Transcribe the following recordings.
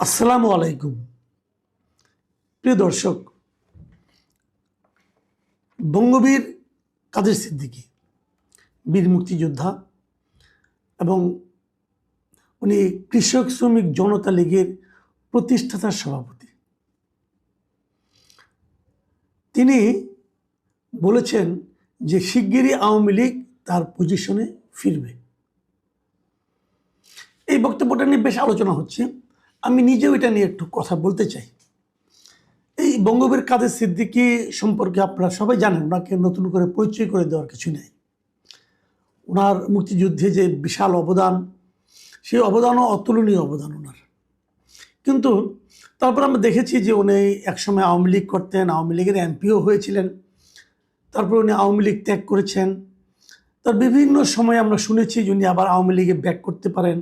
আসসালামু আলাইকুম প্রিয় দর্শক। বঙ্গবীর কাদের সিদ্দিকী বীর মুক্তিযোদ্ধা এবং উনি কৃষক শ্রমিক জনতা লীগের প্রতিষ্ঠাতা সভাপতি। তিনি বলেছেন যে শিগগিরই আওয়ামী লীগ তার পজিশনে ফিরবে। এই বক্তব্যটা নিয়ে বেশ আলোচনা হচ্ছে। আমি নিজেও এটা নিয়ে একটু কথা বলতে চাই। এই বঙ্গবীর কাদের সিদ্দিকী সম্পর্কে আপনারা সবাই জানেন, ওনাকে নতুন করে পরিচয় করে দেওয়ার কিছু নেই। ওনার মুক্তিযুদ্ধে যে বিশাল অবদান, সেই অবদানও অতুলনীয় অবদান ওনার। কিন্তু তারপর আমরা দেখেছি যে উনি একসময় আওয়ামী লীগ করতেন, আওয়ামী লীগের এমপিও হয়েছিলেন, তারপর উনি আওয়ামী লীগ ত্যাগ করেছেন। তার বিভিন্ন সময় আমরা শুনেছি যে উনি আবার আওয়ামী লীগে ব্যাক করতে পারেন,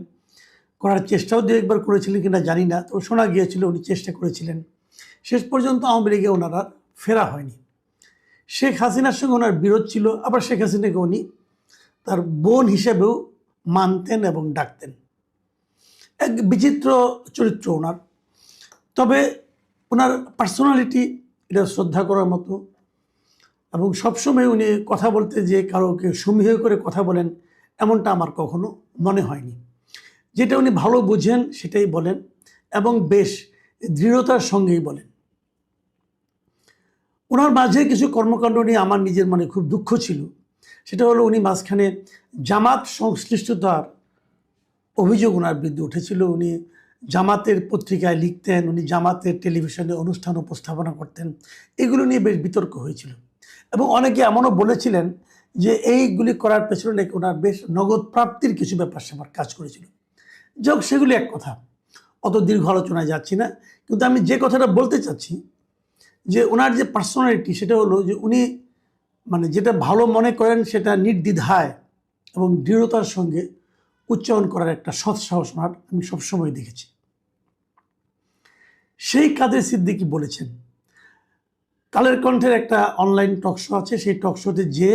করার চেষ্টাও দু একবার করেছিলেন কিনা জানি না, তো শোনা গিয়েছিল উনি চেষ্টা করেছিলেন। শেষ পর্যন্ত আওয়ামী লীগে ওনার আর ফেরা হয়নি। শেখ হাসিনার সঙ্গে ওনার বিরোধ ছিল, আবার শেখ হাসিনাকে উনি তার বোন হিসেবেও মানতেন এবং ডাকতেন। এক বিচিত্র চরিত্র ওনার। তবে ওনার পার্সোনালিটি এটা শ্রদ্ধা করার মতো, এবং সবসময় উনি কথা বলতে যে কারোকে সমীহ করে কথা বলেন এমনটা আমার কখনো মনে হয়নি। যেটা উনি ভালো বুঝেন সেটাই বলেন এবং বেশ দৃঢ়তার সঙ্গেই বলেন। ওনার মাঝে কিছু কর্মকাণ্ড নিয়ে আমার নিজের মনে খুব দুঃখ ছিল। সেটা হলো উনি মাঝখানে জামাত সংশ্লিষ্টতার অভিযোগ ওনার বিরুদ্ধে উঠেছিল। উনি জামাতের পত্রিকায় লিখতেন, উনি জামাতের টেলিভিশনে অনুষ্ঠান উপস্থাপনা করতেন, এগুলো নিয়ে বেশ বিতর্ক হয়েছিল। এবং অনেকে এমনও বলেছিলেন যে এইগুলি করার পেছনে নাকি ওনার বেশ নগদ প্রাপ্তির কিছু ব্যাপার স্যাপার কাজ করেছিল। যাক, সেগুলি এক কথা, অত দীর্ঘ আলোচনায় যাচ্ছি না। কিন্তু আমি যে কথাটা বলতে চাচ্ছি যে ওনার যে পার্সোনালিটি, সেটা হলো যে উনি যেটা ভালো মনে করেন সেটা নির্দ্বিধায় এবং দৃঢ়তার সঙ্গে উচ্চারণ করার একটা সৎসাহস ওনার আমি সবসময় দেখেছি। সেই কাদের সিদ্দিকী বলেছেন, কালের কণ্ঠের একটা অনলাইন টক শো আছে, সেই টক শোতে যে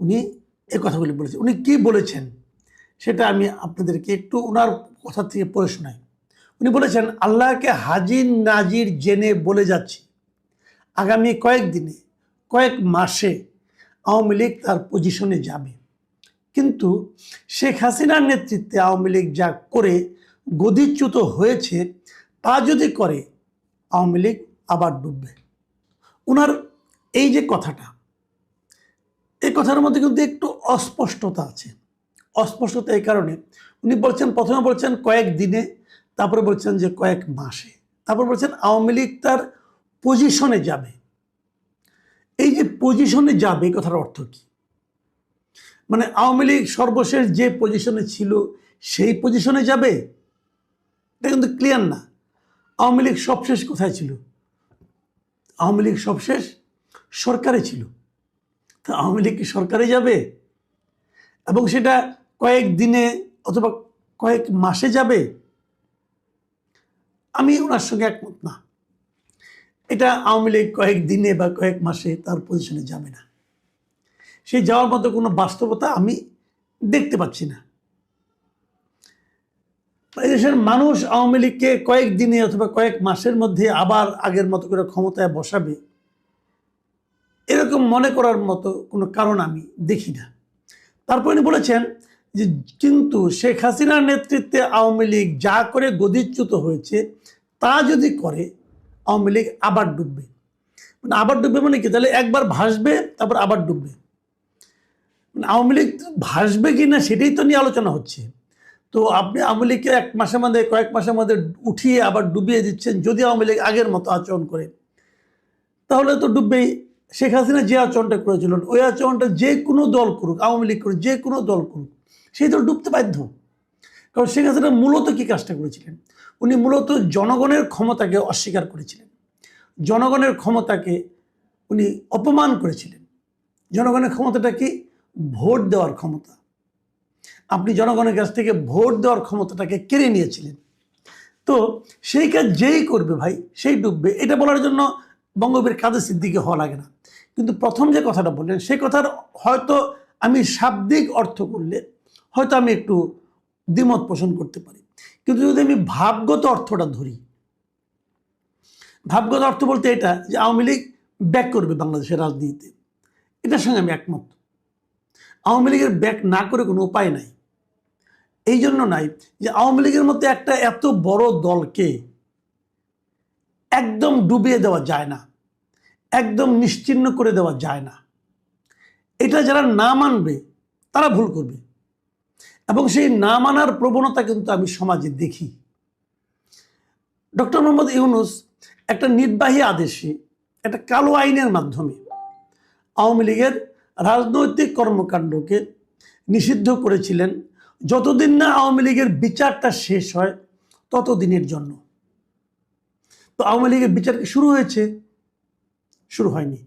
উনি এই কথাগুলি বলেছেন। উনি কি বলেছেন সেটা আমি আপনাদেরকে একটু ওনার কথা থেকে পড়ে শোনাই। উনি বলেছেন, আল্লাহকে হাজির নাজির জেনে বলে যাচ্ছি, আগামী কয়েকদিনে কয়েক মাসে আওয়ামী লীগ তার পজিশনে যাবে। কিন্তু শেখ হাসিনার নেতৃত্বে আওয়ামী লীগ যা করে গদিচ্যুত হয়েছে, তা যদি করে আওয়ামী লীগ আবার ডুববে। ওনার এই যে কথাটা, এই কথার মধ্যে কিন্তু একটু অস্পষ্টতা আছে। অস্পষ্টতা এই কারণে, উনি বলছেন, প্রথমে বলছেন কয়েক দিনে, তারপরে বলছেন যে কয়েক মাসে, তারপর বলছেন আওয়ামী লীগ তার পজিশনে যাবে। এই যে পজিশনে যাবে, কথার অর্থ কি? আওয়ামী লীগ সর্বশেষ যে পজিশনে ছিল সেই পজিশনে যাবে? এটা কিন্তু ক্লিয়ার না। আওয়ামী লীগ সবশেষ কোথায় ছিল? আওয়ামী লীগ সবশেষ সরকারে ছিল। তা আওয়ামী লীগ কি সরকারে যাবে? এবং সেটা কয়েক দিনে অথবা কয়েক মাসে যাবে? আমি ওনার সঙ্গে একমত না। এটা আওয়ামী লীগ কয়েক দিনে বা কয়েক মাসে তার পজিশনে যাবে না। সেই যাওয়ার মতো কোনো বাস্তবতা আমি দেখতে পাচ্ছি না। দেশের মানুষ আওয়ামী লীগকে কয়েক দিনে অথবা কয়েক মাসের মধ্যে আবার আগের মতো করে ক্ষমতায় বসাবে, এরকম মনে করার মতো কোনো কারণ আমি দেখি না। তারপর উনি বলেছেন যে কিন্তু শেখ হাসিনার নেতৃত্বে আওয়ামী লীগ যা করে গদিচ্যুত হয়েছে, তা যদি করে আওয়ামী লীগ আবার ডুববে। আবার ডুববে মানে কি? তাহলে একবার ভাসবে তারপর আবার ডুববে। আওয়ামী লীগ ভাসবে কি না সেটাই তো নিয়ে আলোচনা হচ্ছে। তো আপনি আওয়ামী লীগকে এক মাসের মধ্যে কয়েক মাসের মধ্যে উঠিয়ে আবার ডুবিয়ে দিচ্ছেন। যদি আওয়ামী লীগ আগের মতো আচরণ করে তাহলে তো ডুববেই। শেখ হাসিনা যে আচরণটা করেছিলেন, ওই আচরণটা যে কোনো দল করুক, আওয়ামী লীগ করুক, যে কোনো দল করুক, সেই দল ডুবতে বাধ্য। কারণ শেখ হাসিনা মূলত কি কাজটা করেছিলেন? উনি মূলত জনগণের ক্ষমতাকে অস্বীকার করেছিলেন, জনগণের ক্ষমতাকে উনি অপমান করেছিলেন। জনগণের ক্ষমতাটা কি? ভোট দেওয়ার ক্ষমতা। আপনি জনগণের কাছ থেকে ভোট দেওয়ার ক্ষমতাটাকে কেড়ে নিয়েছিলেন। তো সেই কাজ যেই করবে ভাই, সেই ডুববে। এটা বলার জন্য বঙ্গবীর কাদের সিদ্দিকী হওয়া লাগে না। কিন্তু প্রথম যে কথাটা বললেন, সেই কথার হয়তো আমি শাব্দিক অর্থ করলে হয়তো আমি একটু দ্বিমত পোষণ করতে পারি। কিন্তু যদি আমি ভাবগত অর্থটা ধরি, ভাবগত অর্থ বলতে এটা যে আওয়ামী লীগ ব্যাক করবে বাংলাদেশের রাজনীতিতে, এটার সঙ্গে আমি একমত। আওয়ামী লীগের ব্যাক না করে কোনো উপায় নাই। এই জন্য নাই যে আওয়ামী লীগের মধ্যে একটা এত বড় দলকে একদম ডুবিয়ে দেওয়া যায় না, একদম নিশ্চিহ্ন করে দেওয়া যায় না। এটা যারা না মানবে তারা ভুল করবে, এবং সেই না মানার প্রবণতা কিন্তু আমি সমাজে দেখি। ডক্টর মোহাম্মদ ইউনূস একটা নির্বাহী আদেশে, একটা কালো আইনের মাধ্যমে আওয়ামী লীগের রাজনৈতিক কর্মকাণ্ডকে নিষিদ্ধ করেছিলেন যতদিন না আওয়ামী লীগের বিচারটা শেষ হয় ততদিনের জন্য। তো আওয়ামী লীগের বিচার কি শুরু হয়েছে? শুরু হয়নি।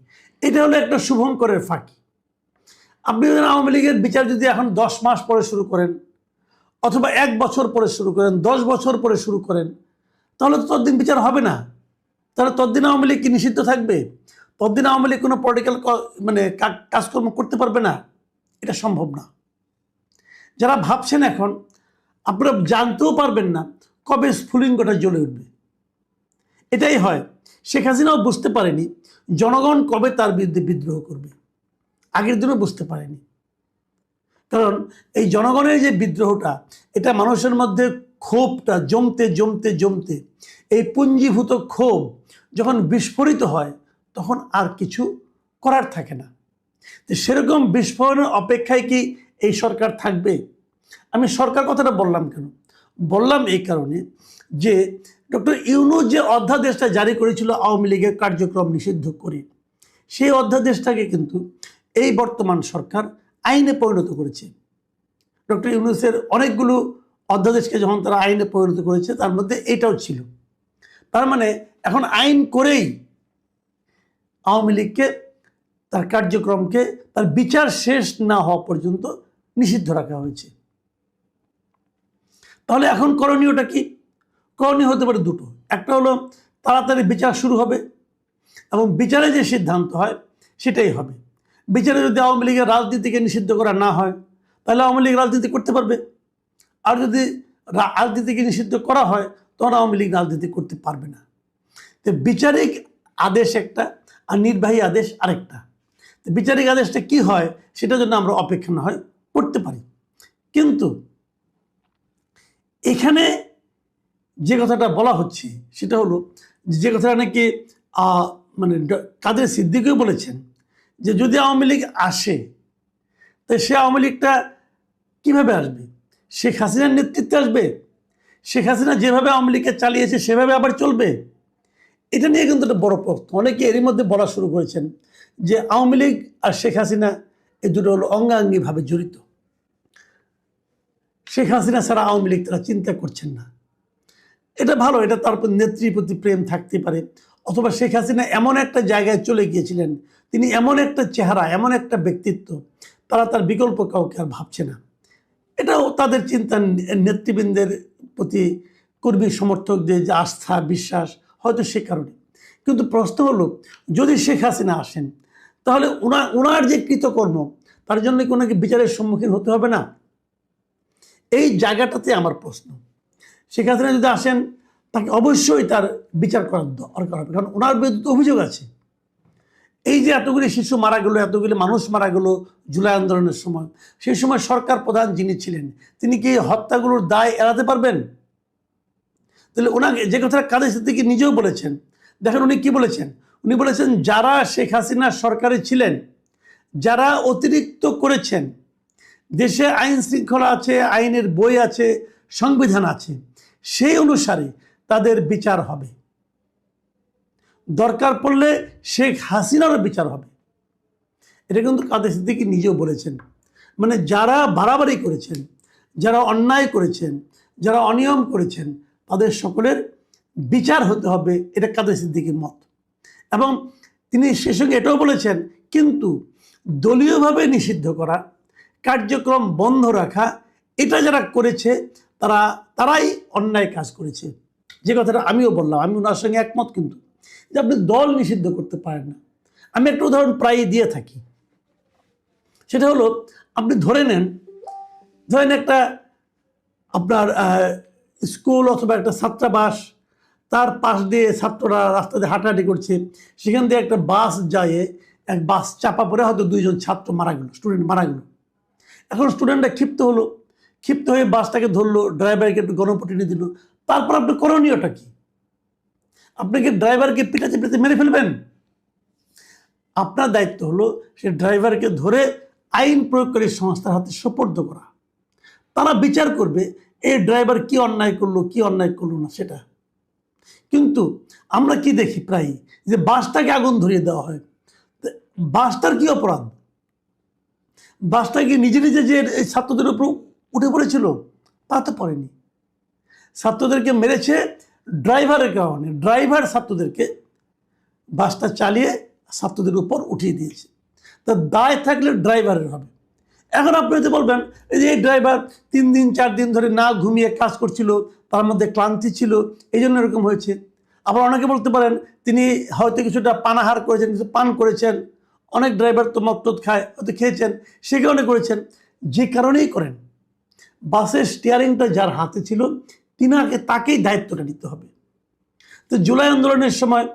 এটা হলো একটা শুভঙ্করের ফাঁকি। আপনি যদি আওয়ামী লীগের বিচার যদি এখন 10 মাস পরে শুরু করেন, অথবা 1 বছর পরে শুরু করেন, 10 বছর পরে শুরু করেন, তাহলে তো ততদিন বিচার হবে না। তাহলে ততদিন আওয়ামী লীগ কি নিষিদ্ধ থাকবে? ততদিন আওয়ামী লীগ কোনো পলিটিক্যাল কাজকর্ম করতে পারবে না? এটা সম্ভব না। যারা ভাবছেন এখন, আপনারা জানতেও পারবেন না কবে স্ফুলিঙ্গটা জ্বলে উঠবে। এটাই হয়। শেখ হাসিনাও বুঝতে পারেনি জনগণ কবে তার বিরুদ্ধে বিদ্রোহ করবে, আগের দিনও বুঝতে পারেনি। কারণ এই জনগণের যে বিদ্রোহটা, এটা মানুষের মধ্যে ক্ষোভটা জমতে জমতে জমতে এই পুঞ্জীভূত ক্ষোভ যখন বিস্ফোরিত হয় তখন আর কিছু করার থাকে না। তো সেরকম বিস্ফোরণের অপেক্ষায় কি এই সরকার থাকবে? আমি সরকার কথাটা বললাম কেন? বললাম এই কারণে যে ডক্টর ইউনূস যে অধ্যাদেশটা জারি করেছিল আওয়ামী লীগের কার্যক্রম নিষিদ্ধ করে, সেই অধ্যাদেশটাকে কিন্তু এই বর্তমান সরকার আইনে পরিণত করেছে। ডক্টর ইউনূসের অনেকগুলো অধ্যাদেশকে যখন তারা আইনে পরিণত করেছে, তার মধ্যে এটাও ছিল। তার মানে এখন আইন করেই আওয়ামী লীগকে তার কার্যক্রমকে তার বিচার শেষ না হওয়া পর্যন্ত নিষিদ্ধ রাখা হয়েছে। তাহলে এখন করণীয়টা কি? করণীয় হতে পারে দুটো। একটা হলো তাড়াতাড়ি বিচার শুরু হবে, এবং বিচারে যে সিদ্ধান্ত হয় সেটাই হবে। বিচারে যদি আওয়ামী লীগের রাজনীতিকে নিষিদ্ধ করা না হয়, তাহলে আওয়ামী লীগ রাজনীতি করতে পারবে। আর যদি রাজনীতিকে নিষিদ্ধ করা হয়, তখন আওয়ামী লীগ রাজনীতি করতে পারবে না। তো বিচারিক আদেশ একটা, আর নির্বাহী আদেশ আরেকটা। তো বিচারিক আদেশটা কি হয় সেটার জন্য আমরা অপেক্ষা না হয় করতে পারি। কিন্তু এখানে যে কথাটা বলা হচ্ছে সেটা হলো, যে কথাটা নাকি মানে কাদের সিদ্দিকীও বলেছেন, যে যদি আওয়ামী লীগ আসে, তো সে আওয়ামী লীগটা কীভাবে আসবে? শেখ হাসিনার নেতৃত্বে আসবে? শেখ হাসিনা যেভাবে আওয়ামী লীগকে চালিয়েছে সেভাবে আবার চলবে? এটা নিয়ে কিন্তু একটা বড় প্রশ্ন। অনেকে এরই মধ্যে বলা শুরু করেছেন যে আওয়ামী লীগ আর শেখ হাসিনা এই দুটো হলো অঙ্গাঙ্গিভাবে জড়িত। শেখ হাসিনা ছাড়া আওয়ামী লীগ তারা চিন্তা করছেন না। এটা ভালো, এটা তার নেত্রীর প্রতি প্রেম থাকতে পারে, অথবা শেখ হাসিনা এমন একটা জায়গায় চলে গিয়েছিলেন, তিনি এমন একটা চেহারা, এমন একটা ব্যক্তিত্ব, তারা তার বিকল্প কাউকে আর ভাবছে না। এটাও তাদের চিন্তা, নেতৃবৃন্দের প্রতি কর্মী সমর্থকদের যে আস্থা বিশ্বাস, হয়তো সে কারণে। কিন্তু প্রশ্ন হলো, যদি শেখ হাসিনা আসেন, তাহলে ওনার যে কৃতকর্ম, তার জন্য কি ওনাকে বিচারের সম্মুখীন হতে হবে না? এই জায়গাটাতে আমার প্রশ্ন। শেখ হাসিনা যদি আসেন, তাকে অবশ্যই তার বিচার করার দরকার হবে, কারণ ওনার বিরুদ্ধে অভিযোগ আছে। এই যে এতগুলি শিশু মারা গেল, এতগুলি মানুষ মারা গেল জুলাই আন্দোলনের সময়, সেই সময় সরকার প্রধান যিনি ছিলেন, তিনি কি হত্যাগুলোর দায় এড়াতে পারবেন? তাহলে ওনাকে, যে কথাটা কাদের সিদ্দিকী নিজেও বলেছেন, দেখেন উনি কি বলেছেন। উনি বলেছেন যারা শেখ হাসিনা সরকারে ছিলেন, যারা অতিরিক্ত করেছেন, দেশে আইন শৃঙ্খলা আছে, আইনের বই আছে, সংবিধান আছে, সেই অনুসারে তাদের বিচার হবে। দরকার পড়লে শেখ হাসিনারও বিচার হবে। এটা কিন্তু কাদের সিদ্দিকী নিজেও বলেছেন। মানে যারা বাড়াবাড়ি করেছেন, যারা অন্যায় করেছেন, যারা অনিয়ম করেছেন, তাদের সকলের বিচার হতে হবে, এটা কাদের সিদ্দিকীর মত। এবং তিনি সে সঙ্গে এটাও বলেছেন, কিন্তু দলীয়ভাবে নিষিদ্ধ করা, কার্যক্রম বন্ধ রাখা, এটা যারা করেছে তারাই অন্যায় কাজ করেছে। যে কথাটা আমিও বললাম, আমি ওনার সঙ্গে একমত, কিন্তু যে আপনি দল নিষিদ্ধ করতে পারেন না। আমি একটা উদাহরণ প্রায়ই দিয়ে থাকি, সেটা হলো, আপনি ধরেন একটা আপনার স্কুল অথবা একটা ছাত্রাবাস, তার পাশ দিয়ে ছাত্ররা রাস্তা দিয়ে হাঁটাহাঁটি করছে, সেখান দিয়ে একটা বাস যায়, এক বাস চাপা পড়ে হয়তো 2জন ছাত্র মারা গেল, স্টুডেন্ট মারা গেল। এখন স্টুডেন্টরা ক্ষিপ্ত হলো, ক্ষিপ্ত হয়ে বাসটাকে ধরলো, ড্রাইভারকে একটু গণপিটুনি দিল। তারপর আপনি করণীয়টা কি? আপনি কি ড্রাইভারকে পিটাতে পিটাতে মেরে ফেলবেন? আপনার দায়িত্ব হলো সে ড্রাইভারকে ধরে আইন প্রয়োগকারী সংস্থার হাতে সোপর্দ করা। তারা বিচার করবে এই ড্রাইভার কি অন্যায় করলো কি অন্যায় করলো না সেটা। কিন্তু আমরা কি দেখি প্রায় যে বাসটাকে আগুন ধরিয়ে দেওয়া হয়। বাসটার কি অপরাধ? বাসটা কি নিজে নিজে যে এই ছাত্রদের উপর উঠে পড়েছিল? তা তো পড়েনি। ছাত্রদেরকে মেরেছে ড্রাইভারের কারণে। ড্রাইভার ছাত্রদেরকে বাসটা চালিয়ে ছাত্রদের উপর উঠিয়ে দিয়েছে। তো দায় থাকলে ড্রাইভারের হবে। এখন আপনি যদি বলবেন এই যে এই ড্রাইভার 3 দিন 4 দিন ধরে না ঘুমিয়ে কাজ করছিল, তার মধ্যে ক্লান্তি ছিল, এই জন্য এরকম হয়েছে। আবার অনেকে বলতে পারেন তিনি হয়তো কিছুটা পানাহার করেছেন, কিছু পান করেছেন। অনেক ড্রাইভার তো মদ টদ খায়, হয়তো খেয়েছেন, সে কারণে করেছেন। যে কারণেই করেন, বাসের স্টিয়ারিংটা যার হাতে ছিল তাকেই দায়িত্বটা নিতে হবে। তো জুলাই আন্দোলনের সময়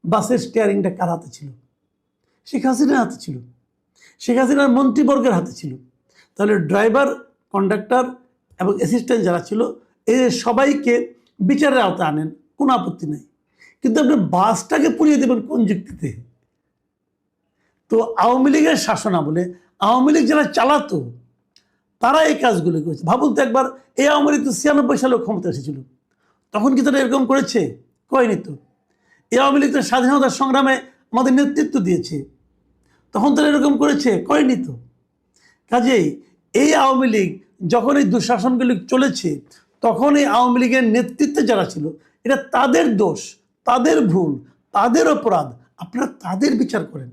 বাসের স্টিয়ারিংটা কার হাতে ছিল? শেখ হাসিনার হাতে ছিল, শেখ হাসিনার মন্ত্রীবর্গের হাতে ছিল। তাহলে ড্রাইভার, কন্ডাক্টর এবং অ্যাসিস্ট্যান্ট যারা ছিল এই সবাইকে বিচারের আওতায় আনেন, কোনো আপত্তি নেই। কিন্তু আপনি বাসটাকে পুড়িয়ে দেবেন কোন যুক্তিতে? তো আওয়ামী লীগের শাসন আমলে আওয়ামী লীগ যারা চালাতো তারা এই কাজগুলো করেছে। ভাবুন তো একবার, এই আওয়ামী লীগ তো 96 সালে ক্ষমতা এসেছিল, তখন কি তারা এরকম করেছে? কয়নি তো। এই আওয়ামী লীগ তো স্বাধীনতার সংগ্রামে আমাদের নেতৃত্ব দিয়েছে, তখন তারা এরকম করেছে? করেনি তো। কাজেই এই আওয়ামী লীগ যখন এই দুঃশাসনগুলি চলেছে, তখন এই আওয়ামী লীগের নেতৃত্বে যারা ছিল এটা তাদের দোষ, তাদের ভুল, তাদের অপরাধ। আপনারা তাদের বিচার করেন।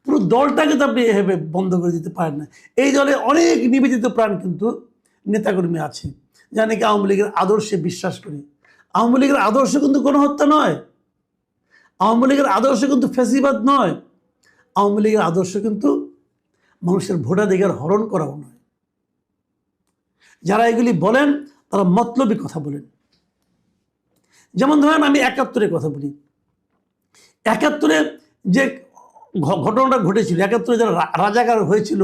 পুরো দলটাকে তো আপনি এভাবে বন্ধ করে দিতে পারেন না। এই দলে অনেক নিবেদিত প্রাণ কিন্তু নেতাকর্মী আছে যারা নাকি আওয়ামী লীগের আদর্শে বিশ্বাস করে। আওয়ামী লীগের আদর্শ কিন্তু গণহত্যা নয়, আওয়ামী লীগের আদর্শ কিন্তু ফ্যাসিবাদ নয়, আওয়ামী লীগের আদর্শ কিন্তু মানুষের ভোটাধিকার হরণ করাও নয়। যারা এগুলি বলেন তারা মতলবী কথা বলেন। যেমন ধরেন আমি 71-এর কথা বলি। 71-এ যে ঘটনাটা ঘটেছিল, 71-এ যারা রাজাকার হয়েছিল,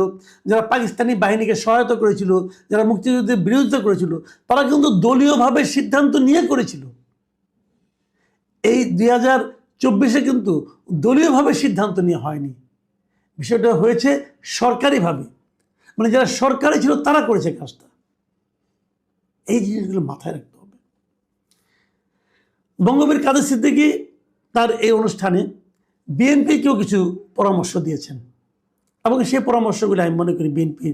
যারা পাকিস্তানি বাহিনীকে সহায়তা করেছিল, যারা মুক্তিযুদ্ধের বিরোধিতা করেছিল, তারা কিন্তু দলীয়ভাবে সিদ্ধান্ত নিয়ে করেছিল। এই 2024-এ কিন্তু দলীয়ভাবে সিদ্ধান্ত নিয়ে হয়নি, বিষয়টা হয়েছে সরকারিভাবে। মানে যারা সরকারি ছিল তারা করেছে কাজটা। এই জিনিসগুলো মাথায় রাখতে হবে। বঙ্গবীর কাদের সিদ্দিকী তার এই অনুষ্ঠানে বিএনপিকেও কিছু পরামর্শ দিয়েছেন, এবং সেই পরামর্শগুলি আমি মনে করি বিএনপি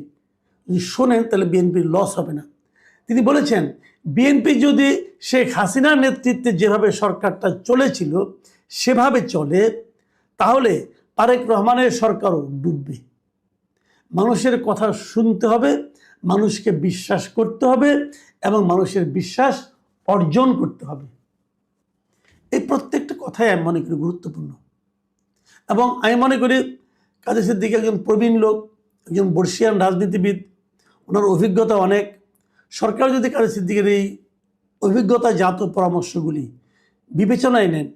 যদি শোনেন তাহলে বিএনপির লস হবে না। তিনি বলেছেন বিএনপি যদি শেখ হাসিনার নেতৃত্বে যেভাবে সরকারটা চলেছিল সেভাবে চলে, তাহলে তারেক রহমানের সরকারও ডুববে। মানুষের কথা শুনতে হবে, মানুষকে বিশ্বাস করতে হবে এবং মানুষের বিশ্বাস অর্জন করতে হবে। এই প্রত্যেকটা কথাই আমি মনে করি গুরুত্বপূর্ণ। এবং আমি মনে করি কাদের সিদ্দিকী একজন প্রবীণ লোক, একজন বর্ষিয়ান রাজনীতিবিদ, ওনার অভিজ্ঞতা অনেক। সরকার যদি কাদের সিদ্দিকীর এই অভিজ্ঞতাজাত পরামর্শগুলি বিবেচনায় নেন